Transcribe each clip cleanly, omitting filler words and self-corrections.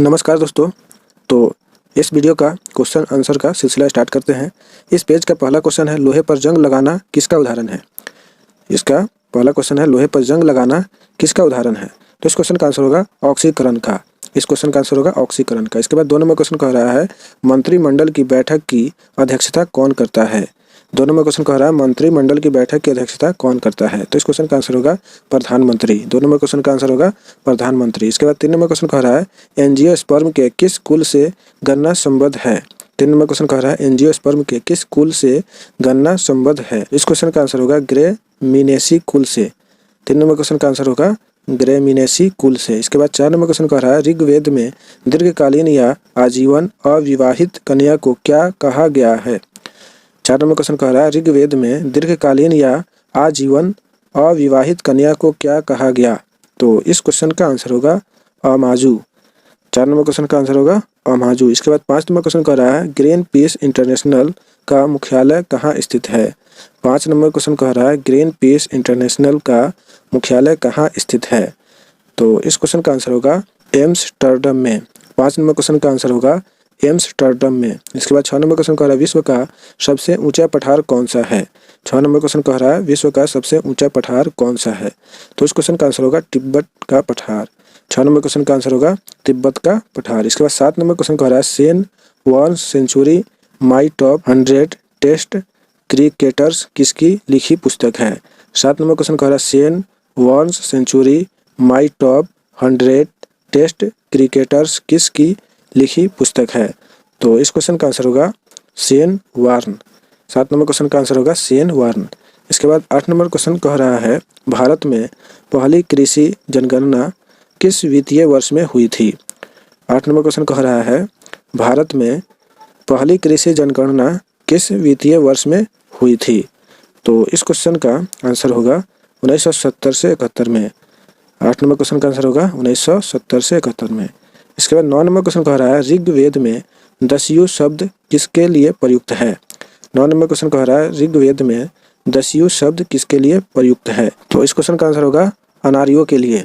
नमस्कार दोस्तों। तो इस वीडियो का क्वेश्चन आंसर का सिलसिला स्टार्ट करते हैं। इस पेज का पहला क्वेश्चन है, लोहे पर जंग लगाना किसका उदाहरण है। इसका पहला क्वेश्चन है, लोहे पर जंग लगाना किसका उदाहरण है। तो इस क्वेश्चन का आंसर होगा ऑक्सीकरण का। इस क्वेश्चन का आंसर होगा ऑक्सीकरण का। इसके बाद 2 नंबर क्वेश्चन कह रहा है, मंत्रिमंडल की बैठक की अध्यक्षता कौन करता है। 2 नंबर क्वेश्चन कह रहा है, मंत्रिमंडल की बैठक की अध्यक्षता कौन करता है। तो इस क्वेश्चन का आंसर होगा प्रधानमंत्री। 2 नंबर क्वेश्चन का आंसर होगा प्रधानमंत्री। इसके बाद 3 नंबर क्वेश्चन कह रहा है, एंजियोस्पर्म के किस कुल से गणना संबद्ध है। 3 नंबर क्वेश्चन कह रहा है, एंजियोस्पर्म के किस कुल से गणना संबद्ध है। इस क्वेश्चन का आंसर होगा ग्रेमिनेसी कुल से। 3 नंबर क्वेश्चन का आंसर होगा ग्रेमिनेसी कुल से। इसके बाद 4 नंबर क्वेश्चन कह रहा है, ऋग्वेद में दीर्घकालीन या आजीवन अविवाहित कन्या को क्या कहा गया है। 4 नंबर क्वेश्चन कह रहा है, ऋग्वेद में दीर्घकालीन या आजीवन अविवाहित कन्या को क्या कहा गया। तो इस क्वेश्चन का आंसर होगा अमाजू। 4 नंबर क्वेश्चन का आंसर होगा अमाजू। इसके बाद 5 नंबर क्वेश्चन कह रहा है, ग्रीन पीस इंटरनेशनल का मुख्यालय कहाँ स्थित है। 5 नंबर क्वेश्चन कह रहा है, ग्रीन पीस इंटरनेशनल का मुख्यालय कहाँ स्थित है। तो इस क्वेश्चन का आंसर होगा एम्स्टर्डम में। 5 नंबर क्वेश्चन का आंसर होगा एम्स्टर्डम में। इसके बाद 6 नंबर क्वेश्चन कह रहा है, विश्व का सबसे ऊंचा पठार कौन सा है। 6 नंबर क्वेश्चन कह रहा है, विश्व का सबसे ऊंचा पठार कौन सा है। तो इस क्वेश्चन का आंसर होगा तिब्बत का पठार। 6 नंबर क्वेश्चन का आंसर होगा तिब्बत का पठार। इसके बाद 7 नंबर क्वेश्चन कह रहा है, सेन one century my top 100 test cricketers किसकी लिखी पुस्तक है। 7 नंबर क्वेश्चन कह रहा है, सेन one century my top 100 test cricketers किसकी लिखी पुस्तक है। तो इस क्वेश्चन का आंसर होगा शेन वार्न। 7 नंबर क्वेश्चन का आंसर होगा शेन वार्न। इसके बाद 8 नंबर क्वेश्चन कह रहा है, भारत में पहली कृषि जनगणना किस वित्तीय वर्ष में हुई थी। 8 नंबर क्वेश्चन कह रहा है, भारत में पहली कृषि जनगणना किस वित्तीय वर्ष में हुई थी। तो इस क्वेश्चन का आंसर होगा 1970 से 71 में। 8 नंबर क्वेश्चन का आंसर होगा 1970 से 71 में। इसके बाद 9 नंबर क्वेश्चन कह रहा है, ऋग्वेद में दस्यु शब्द किसके लिए प्रयुक्त है। 9 नंबर क्वेश्चन कह रहा है, ऋग्वेद में दस्यु शब्द किसके लिए प्रयुक्त है। तो इस क्वेश्चन का आंसर होगा अनार्यों के लिए।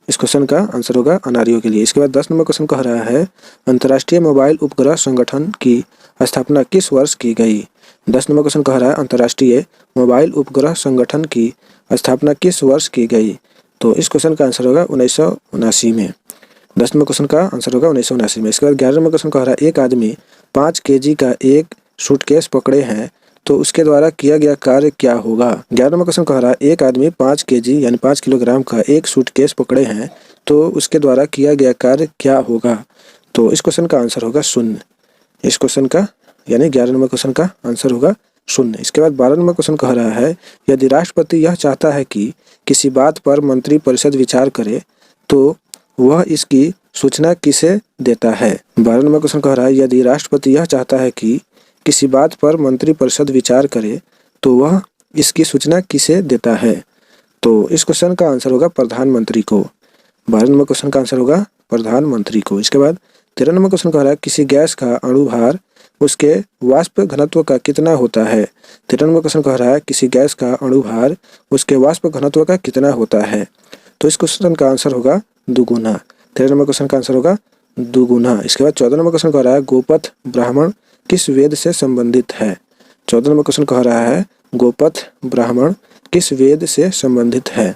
इस क्वेश्चन का आंसर होगा अनार्यों के लिए। इसके बाद 10 नंबर क्वेश्चन कह रहा है, अंतर्राष्ट्रीय मोबाइल उपग्रह संगठन की स्थापना किस वर्ष की गई। 10 नंबर क्वेश्चन कह रहा है, अंतर्राष्ट्रीय मोबाइल उपग्रह संगठन की स्थापना किस वर्ष की गई। तो इस क्वेश्चन का आंसर होगा 1979 में। 10 नंबर क्वेश्चन का आंसर होगा 1979 में। इसके बाद 11 नंबर क्वेश्चन कह रहा है, एक आदमी 5 kg का एक सूटकेस पकड़े हैं तो उसके द्वारा किया गया कार्य क्या होगा। 11 नंबर क्वेश्चन कह रहा है, एक आदमी 5 kg यानी 5 किलोग्राम का एक सूटकेस पकड़े हैं तो उसके द्वारा किया गया कार्य क्या होगा। तो इस क्वेश्चन का आंसर होगा शून्य। इस क्वेश्चन का यानी 11 नंबर क्वेश्चन का आंसर होगा शून्य। इसके बाद 12 नंबर क्वेश्चन कह रहा है, यदि राष्ट्रपति यह चाहता है कि किसी बात पर मंत्रिपरिषद विचार करे तो वह इसकी सूचना किसे देता है। 12 नंबर क्वेश्चन कह रहा है, यदि राष्ट्रपति यह चाहता है कि किसी बात पर मंत्रिपरिषद विचार करे तो वह इसकी सूचना किसे देता है। तो इस क्वेश्चन का आंसर होगा प्रधानमंत्री को। 12 नंबर क्वेश्चन का आंसर होगा प्रधानमंत्री को। इसके बाद 13 नंबर क्वेश्चन कह रहा है, किसी गैस का अणुभार उसके वाष्प घनत्व का कितना होता है। 13 नंबर क्वेश्चन कह रहा है, किसी गैस का अणुभार उसके वाष्प घनत्व का कितना होता है। तो इस क्वेश्चन का आंसर होगा दुगुना। 13 नंबर क्वेश्चन का आंसर होगा दुगुना। इसके बाद 14 नंबर क्वेश्चन कह रहा है, गोपथ ब्राह्मण किस वेद से संबंधित है। 14 नंबर क्वेश्चन कह रहा है, गोपथ ब्राह्मण किस वेद से संबंधित है।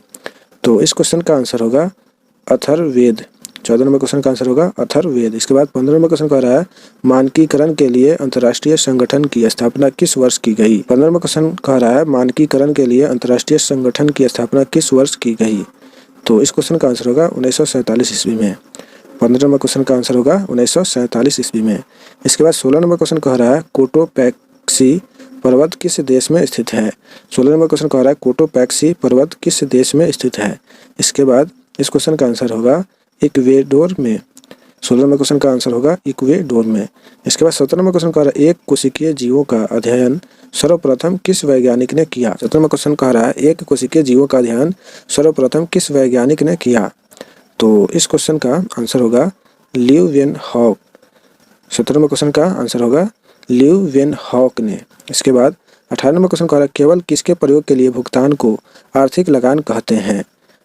तो इस क्वेश्चन का आंसर होगा अथर्ववेद। 14 नंबर क्वेश्चन का आंसर होगा अथर्ववेद। इसके बाद 15 नंबर क्वेश्चन कह रहा है, मानकीकरण के लिए अंतर्राष्ट्रीय संगठन की स्थापना किस वर्ष की गई। 15 नंबर क्वेश्चन कह रहा है, मानकीकरण के लिए अंतर्राष्ट्रीय संगठन की स्थापना किस वर्ष की गई। तो इस क्वेश्चन का आंसर होगा 1947 ईस्वी में। 15 नंबर क्वेश्चन का आंसर होगा 1947 ईस्वी में। इसके बाद 16 नंबर क्वेश्चन कह रहा है, कोटोपैक्सी पर्वत किस देश में स्थित है। 16 नंबर क्वेश्चन कह रहा है, कोटोपैक्सी पर्वत किस देश में स्थित है। इसके बाद इस क्वेश्चन का आंसर होगा इक्वेडोर में। 16 नंबर क्वेश्चन का आंसर होगा इक्वेडोर में। इसके बाद 17 नंबर क्वेश्चन कह रहा है, एक कोशिकीय जीवों का अध्ययन सर्वप्रथम किस वैज्ञानिक ने किया। 17 नंबर क्वेश्चन कह रहा है, एक कोशिकीय जीवों का अध्ययन सर्वप्रथम किस वैज्ञानिक ने किया। तो इस क्वेश्चन का आंसर होगा ल्यूवेनहॉक। 17 नंबर क्वेश्चन का आंसर होगा ल्यूवेनहॉक ने। इसके बाद 18 नंबर क्वेश्चन कह रहा है, केवल किसके प्रयोग के लिए भुगतान को आर्थिक लगान कहते हैं।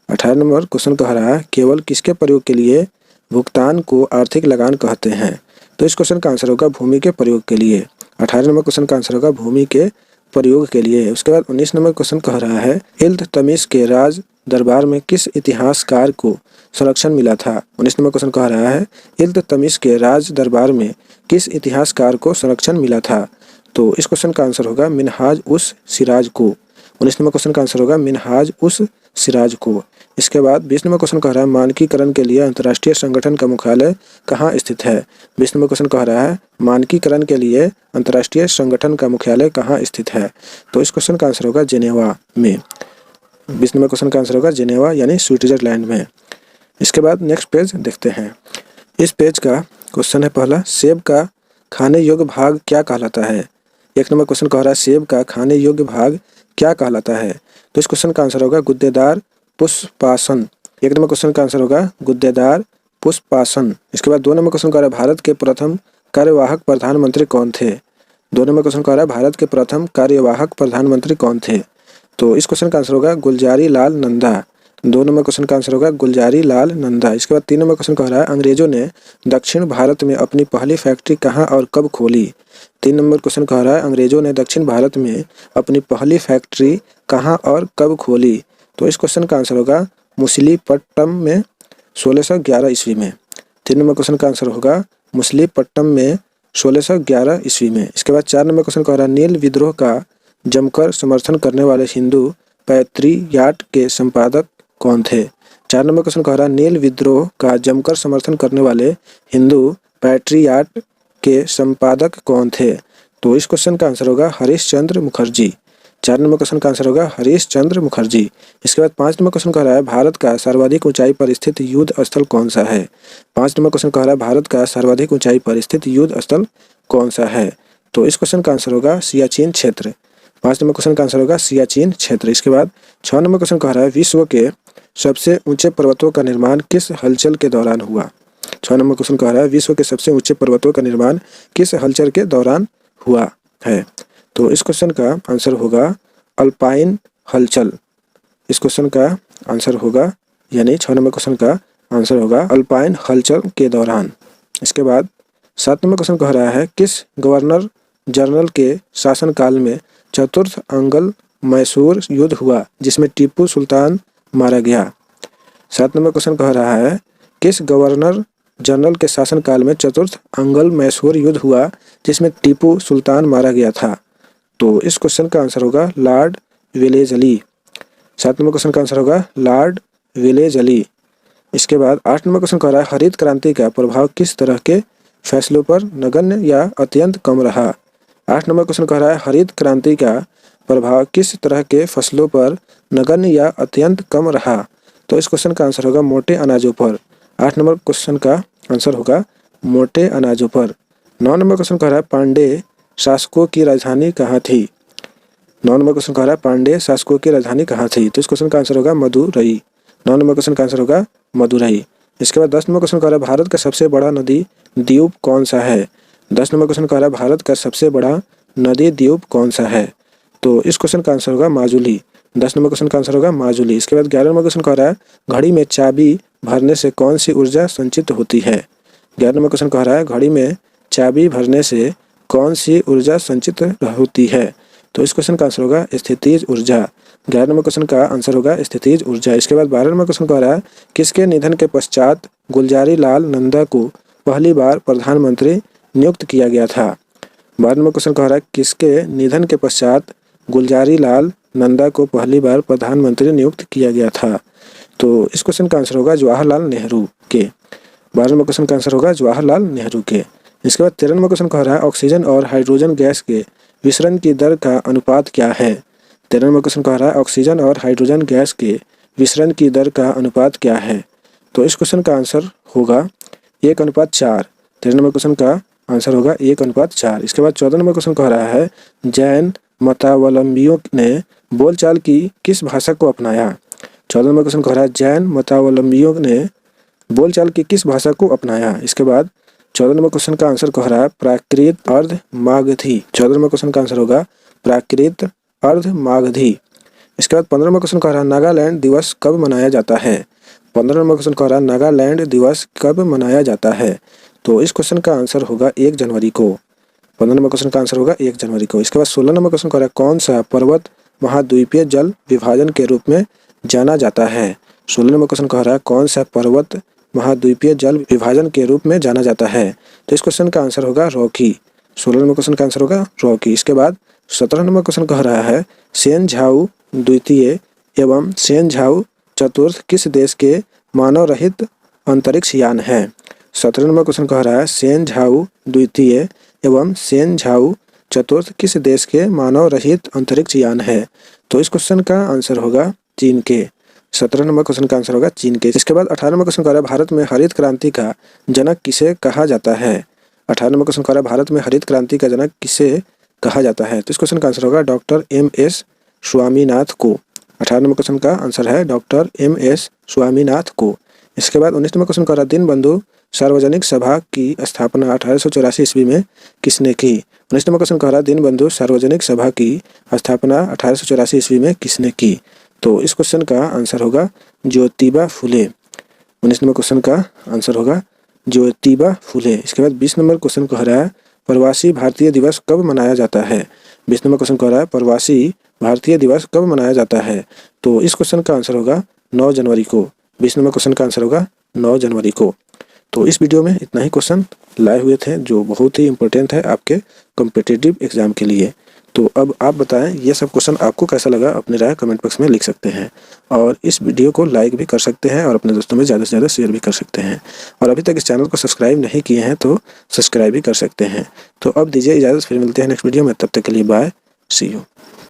18 नंबर क्वेश्चन कह रहा है, केवल किसके प्रयोग के लिए भुगतान को आर्थिक लगान कहते हैं? तो इस क्वेश्चन का आंसर होगा भूमि के प्रयोग के लिए। 18 नंबर क्वेश्चन का आंसर होगा भूमि के प्रयोग के लिए। उसके बाद 19 नंबर क्वेश्चन कह रहा है इल्तुतमिश के राज दरबार में किस इतिहासकार को संरक्षण मिला था? 19 नंबर क्वेश्चन कह रहा है इल्तुतमिश के राज दरबार में किस इतिहासकार को संरक्षण मिला था? तो इस क्वेश्चन का आंसर होगा मिनहाज उस सिराज को। 19 नंबर क्वेश्चन का आंसर होगा मिनहाज उस सिराज को। इसके बाद 20 नंबर क्वेश्चन कह रहा है मानकीकरण के लिए अंतर्राष्ट्रीय संगठन का मुख्यालय कहाँ स्थित है? 20 नंबर क्वेश्चन कह रहा है मानकीकरण के लिए अंतर्राष्ट्रीय संगठन का मुख्यालय कहाँ स्थित है? तो इस क्वेश्चन का आंसर होगा जेनेवा में। 20 नंबर क्वेश्चन का आंसर होगा जेनेवा यानी स्विट्जरलैंड में। इसके बाद नेक्स्ट पेज देखते हैं। इस पेज का क्वेश्चन है पहला, सेब का खाने योग्य भाग क्या कहलाता है? 1 नंबर क्वेश्चन कह रहा है सेब का खाने योग्य भाग क्या कहलाता है? तो इस क्वेश्चन का आंसर होगा गुद्देदार पुष्पासन। 1 नंबर क्वेश्चन का आंसर होगा गुद्देदार पुष्पासन। इसके बाद 2 नंबर क्वेश्चन कह रहा है भारत के प्रथम कार्यवाहक प्रधानमंत्री कौन थे? 2 नंबर क्वेश्चन कह रहा है भारत के प्रथम कार्यवाहक प्रधानमंत्री कौन थे? तो इस क्वेश्चन का आंसर होगा गुलजारी लाल नंदा। 2 नंबर क्वेश्चन का आंसर होगा गुलजारी लाल नंदा। इसके बाद 3 नंबर क्वेश्चन कह रहा है अंग्रेजों ने दक्षिण भारत में अपनी पहली फैक्ट्री कहाँ और कब खोली? 3 नंबर क्वेश्चन कह रहा है अंग्रेजों ने दक्षिण भारत में अपनी पहली फैक्ट्री कहाँ और कब खोली? तो इस क्वेश्चन का आंसर होगा मुसलीपट्टम में 1611 ईस्वी में। 3 नंबर क्वेश्चन का आंसर होगा मुसलीपट्टम में 1611 ईस्वी में। इसके बाद 4 नंबर क्वेश्चन कह रहा है नील विद्रोह का जमकर समर्थन करने वाले हिंदू पैट्रियाट के संपादक कौन थे? 4 नंबर क्वेश्चन कह रहा है नील विद्रोह का जमकर समर्थन करने वाले हिंदू पैट्रियाट के संपादक कौन थे? तो इस क्वेश्चन का आंसर होगा हरीश चंद्र मुखर्जी। 4 नंबर क्वेश्चन का आंसर होगा हरीश चंद्र मुखर्जी। इसके बाद 5 नंबर क्वेश्चन कह रहा है भारत का सर्वाधिक ऊंचाई पर स्थित युद्ध स्थल कौन सा है? 5 नंबर क्वेश्चन कह रहा है भारत का सर्वाधिक ऊंचाई पर स्थित युद्ध स्थल कौन सा है? तो इस क्वेश्चन का आंसर होगा सियाचिन क्षेत्र। 5 नंबर क्वेश्चन का आंसर होगा सियाचिन क्षेत्र। इसके बाद 6 नंबर क्वेश्चन कह रहा है विश्व के सबसे ऊंचे पर्वतों का निर्माण किस हलचल के दौरान हुआ? 6 नंबर क्वेश्चन कह रहा है विश्व के सबसे ऊंचे पर्वतों का निर्माण किस हलचल के दौरान हुआ है? तो इस क्वेश्चन का आंसर होगा अल्पाइन हलचल। इस क्वेश्चन का आंसर होगा यानी 6 नंबर क्वेश्चन का आंसर होगा अल्पाइन हलचल के दौरान। इसके बाद 7 नंबर क्वेश्चन कह रहा है किस गवर्नर जनरल के शासनकाल में चतुर्थ अंगल मैसूर युद्ध हुआ जिसमें टीपू सुल्तान मारा गया? 7 नंबर क्वेश्चन कह रहा है किस गवर्नर जनरल के शासनकाल में चतुर्थ अंगल मैसूर युद्ध हुआ जिसमें टीपू सुल्तान मारा गया था? तो इस क्वेश्चन का आंसर होगा लॉर्ड वेलेजली। 7 नंबर क्वेश्चन का आंसर होगा लॉर्ड वेलेजली। इसके बाद 8 नंबर क्वेश्चन कह रहा है हरित क्रांति का प्रभाव किस तरह के फैसलों पर नगण्य या अत्यंत कम रहा? 8 नंबर क्वेश्चन कह रहा है हरित क्रांति का प्रभाव किस तरह के फसलों पर नगण्य या अत्यंत कम रहा? तो इस क्वेश्चन का आंसर होगा मोटे अनाजों पर। 8 नंबर क्वेश्चन का आंसर होगा मोटे अनाजों पर। 9 नंबर क्वेश्चन कह रहा है पांडे शासकों की राजधानी कहाँ थी? 9 नंबर क्वेश्चन कह रहा है पांडे शासकों की राजधानी कहाँ थी? तो इस क्वेश्चन का आंसर होगा मदुरई। 9 नंबर क्वेश्चन का आंसर होगा मदुरई। इसके बाद 10 नंबर क्वेश्चन कह रहा है भारत का सबसे बड़ा नदी द्वीप कौन सा है? 10 नंबर क्वेश्चन कह रहा है भारत का सबसे बड़ा नदी द्वीप कौन सा है? तो इस क्वेश्चन का आंसर होगा माजुली। 10 नंबर क्वेश्चन का आंसर होगा माजुली। इसके बाद 11 नंबर क्वेश्चन कह रहा है घड़ी में चाबी भरने से कौन सी ऊर्जा संचित होती है? 11 नंबर क्वेश्चन कह रहा है घड़ी में चाबी भरने से कौन सी ऊर्जा संचित होती है? तो इस क्वेश्चन का आंसर होगा स्थितिज ऊर्जा। 11 नंबर क्वेश्चन का आंसर होगा स्थितिज ऊर्जा। इसके बाद 12 नंबर क्वेश्चन कह रहा है किसके निधन के पश्चात गुलजारी लाल नंदा को पहली बार प्रधानमंत्री नियुक्त किया गया था? 12 नंबर क्वेश्चन कह रहा है किसके निधन के पश्चात गुलजारी लाल नंदा को पहली बार प्रधानमंत्री नियुक्त किया गया था? तो इस क्वेश्चन का आंसर होगा जवाहरलाल नेहरू के। 12 नंबर क्वेश्चन का आंसर होगा जवाहरलाल नेहरू के। इसके बाद 13 नंबर क्वेश्चन कह रहा है ऑक्सीजन और हाइड्रोजन गैस के विसरण की दर का अनुपात क्या है? 13 नंबर क्वेश्चन कह रहा है ऑक्सीजन और हाइड्रोजन गैस के विसरण की दर का अनुपात क्या है? तो इस क्वेश्चन का आंसर होगा 1:4। 13 नंबर क्वेश्चन का आंसर होगा 1:4। इसके बाद 14 नंबर क्वेश्चन कह रहा है जैन मतावलंबियों ने बोलचाल की किस भाषा को अपनाया? 14 नंबर क्वेश्चन कह रहा है जैन मतावलंबियों ने बोलचाल की किस भाषा को अपनाया? इसके बाद 14 नंबर क्वेश्चन का आंसर कह रहा है प्राकृत अर्ध मागधी। 14 नंबर क्वेश्चन का आंसर होगा प्राकृत अर्ध मागधी। इसके बाद 15 नंबर क्वेश्चन कह रहा है नागालैंड दिवस कब मनाया जाता है? 15 नंबर क्वेश्चन कह रहा है नागालैंड दिवस कब मनाया जाता है? तो इस क्वेश्चन का आंसर होगा 1 जनवरी को। 15 नंबर क्वेश्चन का आंसर होगा 1 जनवरी को। इसके बाद 16 नंबर क्वेश्चन कह रहा है कौन सा पर्वत महाद्वीपीय जल विभाजन के रूप में जाना जाता है? 16 नंबर क्वेश्चन कह रहा है कौन सा पर्वत महाद्वीपीय जल विभाजन के रूप में जाना जाता है? तो इस क्वेश्चन का आंसर होगा रॉकी। 16 नंबर क्वेश्चन का आंसर होगा रॉकी। इसके बाद 17 नंबर क्वेश्चन कह रहा है सेन झाऊ द्वितीय एवं सेन झाऊ चतुर्थ किस देश के मानव रहित अंतरिक्ष यान है? 17 नंबर क्वेश्चन कह रहा है सेन झाऊ द्वितीय एवं सेन झाऊ चतुर्थ किस देश के मानव रहित अंतरिक्ष यान है? तो इस क्वेश्चन का आंसर होगा चीन के। 17 नंबर क्वेश्चन का आंसर होगा चीन के। इसके बाद 18 नंबर क्वेश्चन कह रहा है भारत में हरित क्रांति का जनक किसे कहा जाता है? 18 नंबर क्वेश्चन कह रहा है भारत में हरित क्रांति का जनक किसे कहा जाता है? तो इस क्वेश्चन का आंसर होगा डॉक्टर M.S. स्वामीनाथ को। 18 नंबर क्वेश्चन का आंसर है डॉक्टर M.S. स्वामीनाथ को। इसके बाद 19 नंबर क्वेश्चन कह रहा है दीनबंधु सार्वजनिक सभा की स्थापना 1884 ईस्वी में किसने की? 19 नंबर क्वेश्चन कह रहा है दीनबंधु सार्वजनिक सभा की स्थापना 1884 ईस्वी में किसने की? तो इस क्वेश्चन का आंसर होगा ज्योतिबा फुले। 19 नंबर क्वेश्चन का आंसर होगा ज्योतिबा फुले। इसके बाद 20 नंबर क्वेश्चन कह रहा है प्रवासी भारतीय दिवस कब मनाया जाता है? 20 नंबर क्वेश्चन कह रहा है प्रवासी भारतीय दिवस कब मनाया जाता है? तो इस क्वेश्चन का आंसर होगा 9 जनवरी को। 20 नंबर क्वेश्चन का आंसर होगा 9 जनवरी को। तो इस वीडियो में इतना ही क्वेश्चन लाए हुए थे जो बहुत ही इंपॉर्टेंट है आपके कॉम्पिटिटिव एग्जाम के लिए। तो अब आप बताएं ये सब क्वेश्चन आपको कैसा लगा, अपनी राय कमेंट बॉक्स में लिख सकते हैं और इस वीडियो को लाइक भी कर सकते हैं और अपने दोस्तों में ज़्यादा से ज़्यादा शेयर भी कर सकते हैं। और अभी तक इस चैनल को सब्सक्राइब नहीं किए हैं तो सब्सक्राइब भी कर सकते हैं। तो अब दीजिए इजाज़त, फिर मिलते हैं नेक्स्ट वीडियो में। तब तक के लिए बाय, सी यू।